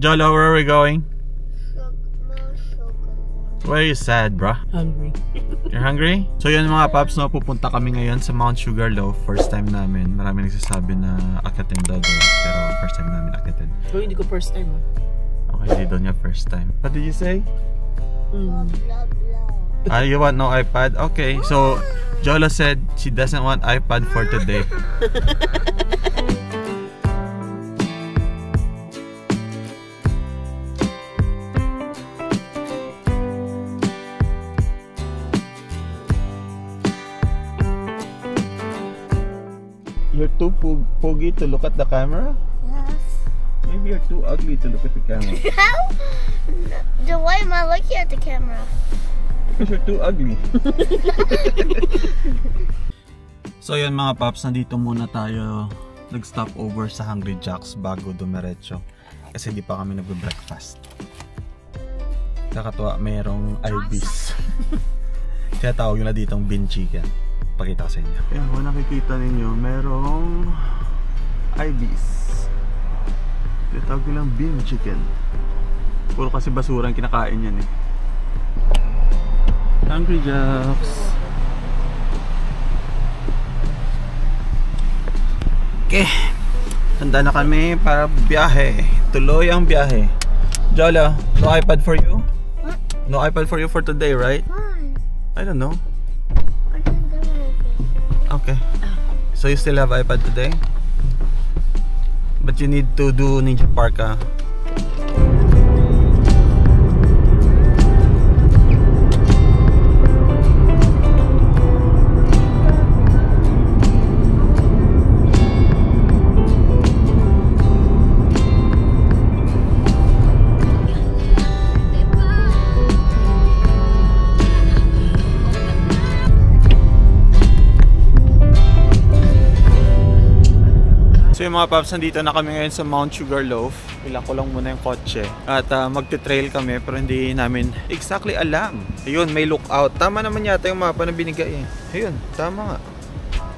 Jolo, where are we going? Why are you sad, bro? Hungry. You're hungry? So yun mga paps, no, pupunta kami ngayon sa Mount Sugarloaf. First time namin. Marami nagsasabi na akitin daw doon. Pero first time namin akitin. So hindi ko first time Okay, hindi doon niya first time. What did you say? You want no iPad? Okay, so Jolo said she doesn't want iPad for today. You're too pogy to look at the camera? Yes. Maybe you're too ugly to look at the camera. Then why am I looking at the camera? Because you're too ugly. So yun mga paps, nandito muna tayo. Nag-stop over sa Hungry Jack's bago dumiretso. Kasi hindi pa kami nagbe-breakfast. Kakatuwa, mayroong Ibis. Kaya tawag yun na ditong bean chicken. Pakita ko sa inyo. Ayan, kung nakikita ninyo, merong Ibis. Tinatawag nilang bean chicken. Puro kasi basura ang kinakain yan eh. Hungry Jacks. Okay, handa na kami para biyahe. Tuloy ang biyahe. Jolo, no iPad for you? What? No iPad for you for today, right? Why? I don't know. I didn't do anything. Okay. So you still have iPad today? But you need to do Ninja Park, ah. So yung mga paps, nandito na kami ngayon sa Mount Sugarloaf. Ilang ko lang muna yung kotse. At magte-trail kami pero hindi namin exactly alam. Ayun, may lookout. Tama naman yata yung mapa na binigay eh. Ayun, tama nga.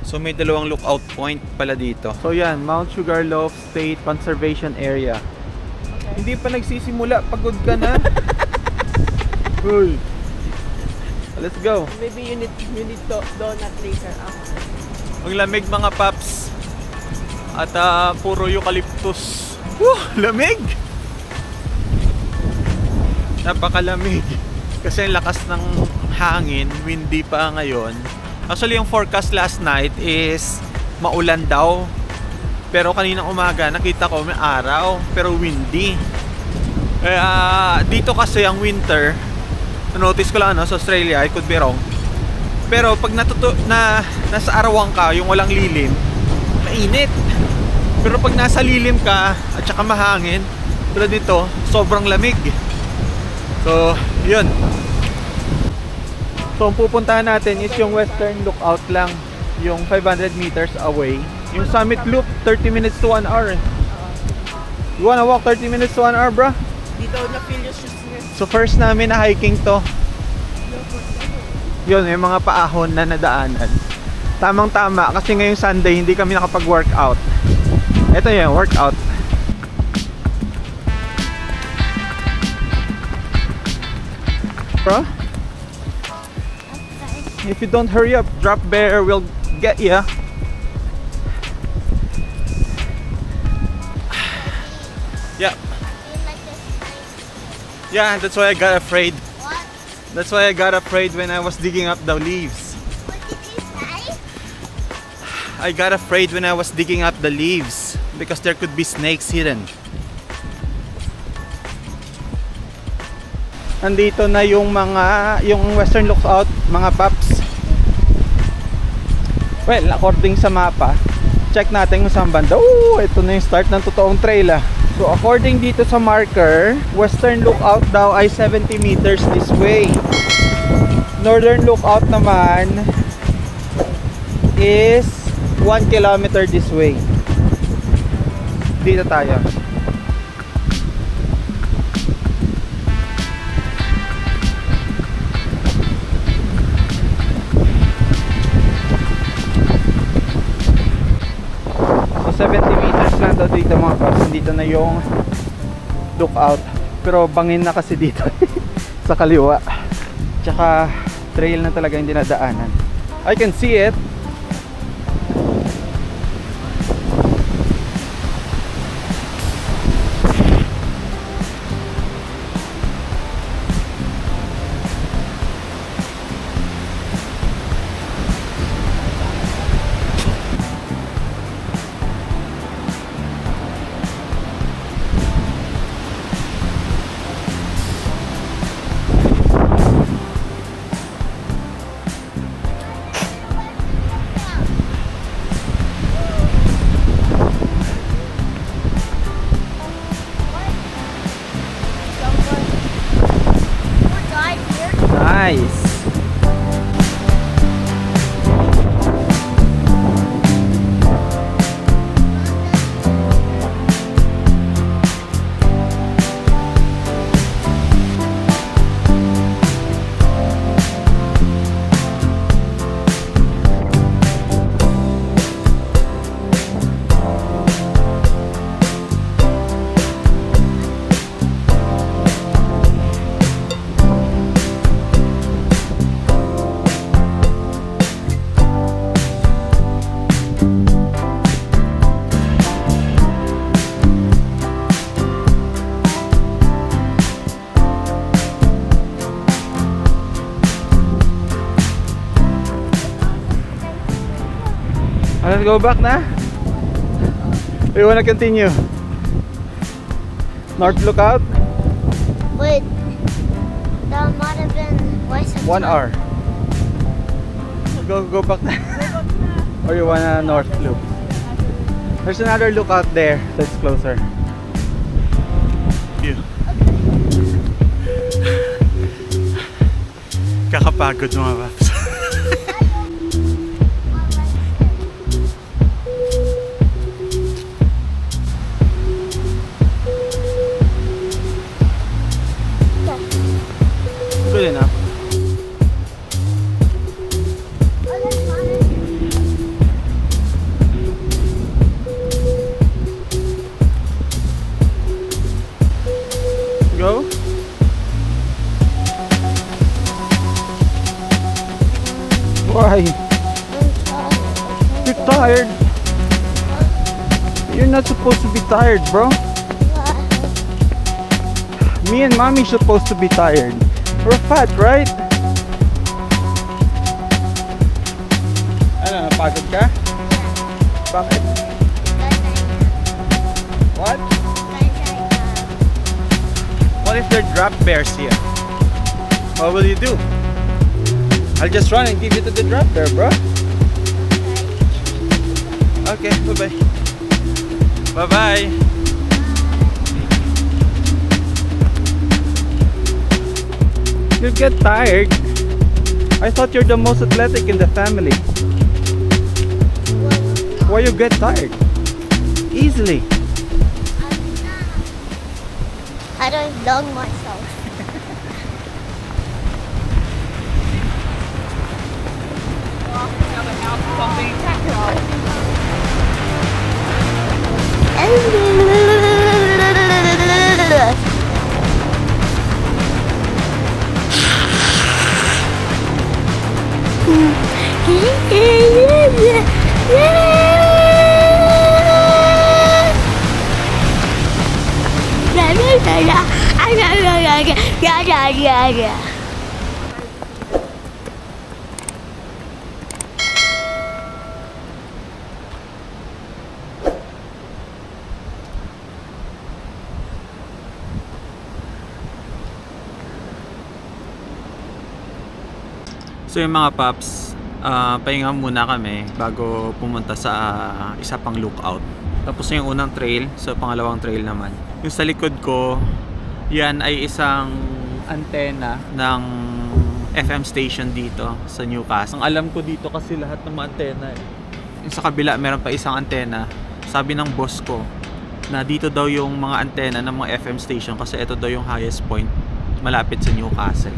So may dalawang lookout point pala dito. So yan, Mount Sugarloaf State Conservation Area. Okay. Hindi pa nagsisimula, pagod ka na. Uy. Let's go. Maybe you need donut later. Ang lamig mga paps. At puro eucalyptus. Lamig! Napakalamig. Kasi ang lakas ng hangin, windy pa ngayon. Actually yung forecast last night is maulan daw. Pero kaninang umaga nakita ko may araw, pero windy. Dito kasi ang winter, notice ko lang sa Australia, I could be wrong. Pero pag nasa arawan ka, yung walang lilim, mainit. Pero pag nasa lilim ka at saka mahangin, tulad nito, sobrang lamig. So, yun. So, ang pupuntahan natin is yung Western Lookout lang, yung 500 meters away. Yung Summit Loop, 30 minutes to 1 hour. You wanna walk 30 minutes to 1 hour, bro? Dito na-feel yung shoes niya. So, first namin na hiking to. Yun, yung mga paahon na nadaanan. Tamang-tama, kasi ngayong Sunday, hindi kami nakapag-workout. Ito yung workout. Bro? Okay. If you don't hurry up, Drop Bear will get ya. Yeah. Yeah, that's why I got afraid. What? That's why I got afraid when I was digging up the leaves. What did you say? I got afraid when I was digging up the leaves because there could be snakes hidden. Nandito na yung Western Lookout, mga paps. Well, according sa mapa, check natin kung saan banda. Ito na yung start ng totoong trail. So according dito sa marker, Western Lookout daw ay 70 meters this way. Northern Lookout naman is 1 kilometer this way. Dito tayo. So 70 meters lang daw dito mga paps. Dito na yung lookout. Pero bangin na kasi dito sa kaliwa. Tsaka trail na talaga yung dinadaanan. I can see it. Nice. Let's go back na. We wanna continue. North Lookout. Wait, that might have been waste of 1 time. hour. Go back na. Or you wanna North Loop? There's another lookout there that's closer. Yeah. Kakapagod mga paps. Good enough. Go. Why? You're tired. You're not supposed to be tired, bro. Me and mommy's supposed to be tired. We're fat, right? Ano, napagod ka? Bakit? What? What if there are drop bears here? What will you do? I'll just run and give you to the drop bear, bro. Okay, bye-bye. Bye-bye. You get tired. I thought you're the most athletic in the family. Why you get tired? Easily. I don't dog myself. So yung mga paps, pahinga muna kami bago pumunta sa isa pang lookout. Tapos na yung unang trail, so pangalawang trail naman. Yung sa likod ko, yan ay isang antena ng FM station dito sa Newcastle. Ang alam ko dito kasi lahat ng mga antena eh. Yung sa kabila meron pa isang antena. Sabi ng boss ko na dito daw yung mga antena ng mga FM station kasi ito daw yung highest point malapit sa Newcastle.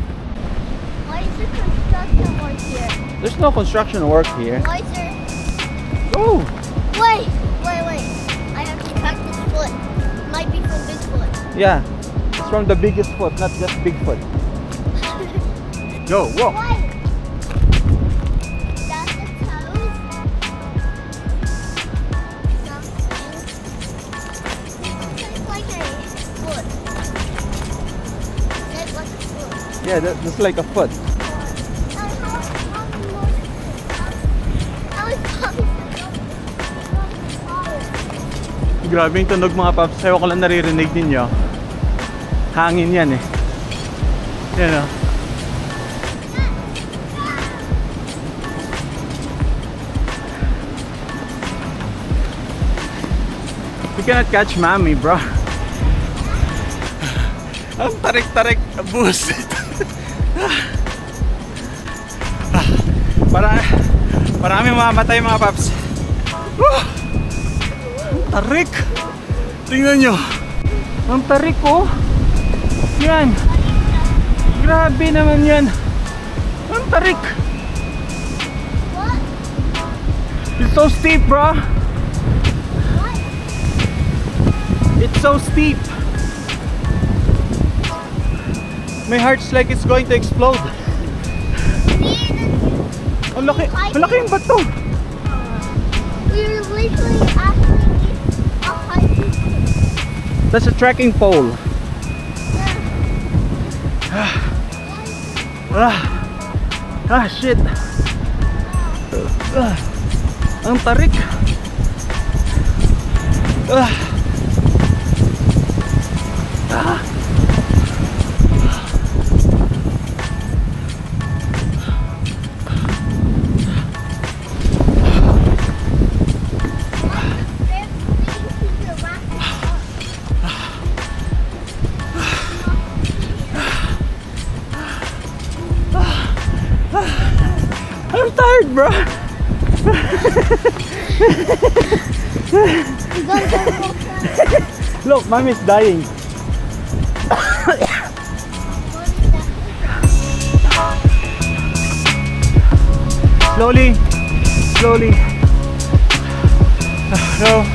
Why is there construction work here? There's no construction work here. Why is there... Go! Wait! I have to cut this foot. Might be from Bigfoot. Yeah, it's from the biggest foot, not just Bigfoot. Go, walk. Why? That's the toes. Something. It's like a foot. It's like a foot. Yeah, that's like a foot. Grabe yung tunog mga paps. Sayo ko lang naririnig ninyo. Hangin yan eh. Yan o. You cannot catch mommy, bro. Ang tarik-tarik. Busit. Marami mamamatay mga paps. Tarik! Tingnan nyo! Ang tarik ko! Yan! Grabe naman yan! Ang tarik! What? It's so steep, bro! What? It's so steep! My heart's like it's going to explode! Ang laki! Ang laki yung bato! We're literally actually a hiking. That's a trekking pole! Shit! Ang tarik! I'm tired, bro. Look, mommy's dying. Slowly, slowly. No.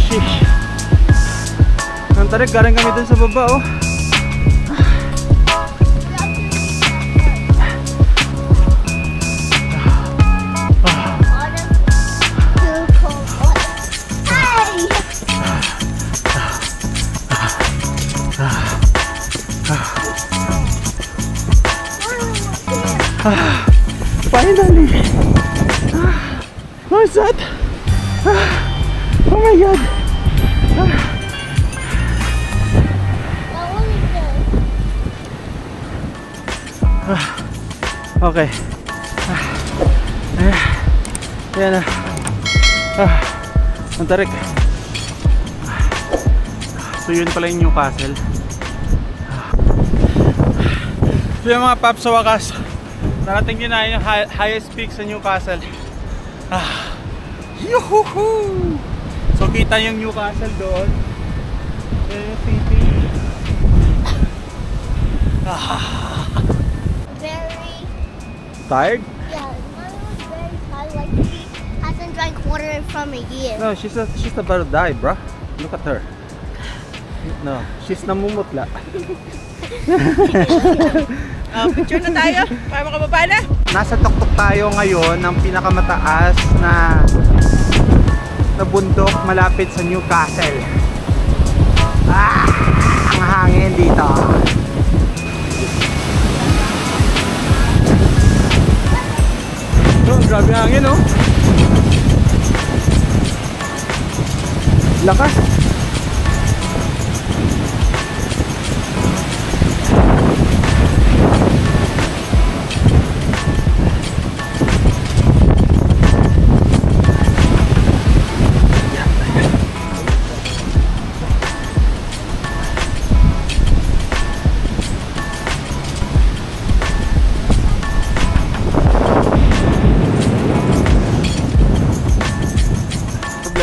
Sheesh. Ang tarik, galing kami dun sa baba, oh. Finally! What is that? Oh my god! Okay. Yan na. Ang tarik. So yun pala yung Newcastle. So yung mga paps, sa wakas narating din na yung highest peak sa Newcastle. Yuhuhu! So kita yung Newcastle doon. Yan yung city. Very Tired? Yeah, mine was very tired. Like she hasn't drank water from a year. No, she's about to die, bruh. Look at her. No, she's namumutla. Picture na tayo para makababa na. Nasa tuktok tayo ngayon ng pinakamataas na bundok malapit sa Newcastle. Ang hangin dito. Oh, grabe hangin, oh. Lakas.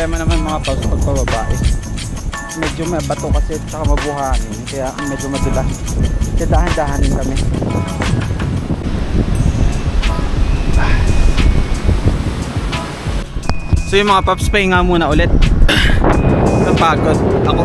Problema naman mga paus pagpababa eh. Medyo may bato kasi at saka mabuhangin, kaya medyo madulas. Kaya dahan-dahanin kami. So yung mga paps, pahinga muna ulit. Napagod ako.